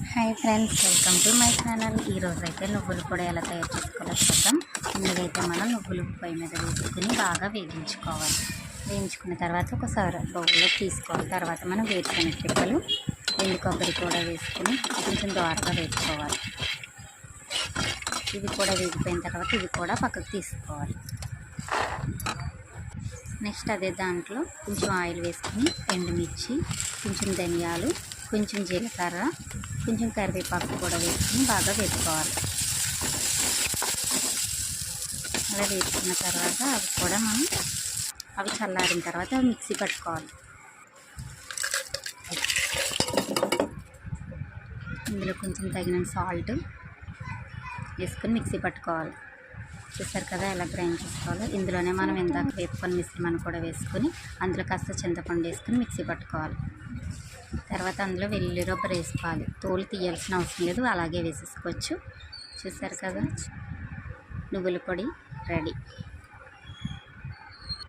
Hi friends, welcome to my channel. ఈరోజు అయితే నువ్వులు పొడి ఎలా తయారు చేసుకోవాలో చూద్దాం. ముందుగైతే మనం నువ్వులు పొయ్యి మీద వేసుకుని బాగా వేగించుకోవాలి. వేయించుకున్న తర్వాత ఒకసారి బౌల్లో తీసుకోవాలి. తర్వాత మనం వేరుశనగ పిక్కలు, ఎండు కొబ్బరి కూడా వేసుకుని కొంచెం దోరగా వేసుకోవాలి. ఇది కూడా వేగిపోయిన తర్వాత ఇది కూడా పక్కకు తీసుకోవాలి. నెక్స్ట్ అదే దాంట్లో కొంచెం ఆయిల్ వేసుకుని ఎండుమిర్చి, కొంచెం ధనియాలు, కొంచెం జీలకర్ర, కొంచెం కరివేపాకు కూడా వేసుకుని బాగా వేసుకోవాలి. అలా వేసుకున్న తర్వాత అవి చల్లారిన తర్వాత మిక్సీ పట్టుకోవాలి. ఇందులో కొంచెం తగినంత సాల్ట్ వేసుకొని మిక్సీ పట్టుకోవాలి. చూసారు కదా ఎలా గ్రైండ్ చేసుకోవాలో. ఇందులోనే మనం ఇందాక వేపుకొని మిశ్రమాన్ని కూడా వేసుకొని అందులో కాస్త చింతపండు వేసుకొని మిక్సీ పట్టుకోవాలి. తర్వాత అందులో వెల్లుల్లి రబ్బర్ వేసుకోవాలి. తోలు తీయాల్సిన అవసరం లేదు, అలాగే వేసేసుకోవచ్చు. చూసారు కదా, నువ్వుల పొడి రెడీ.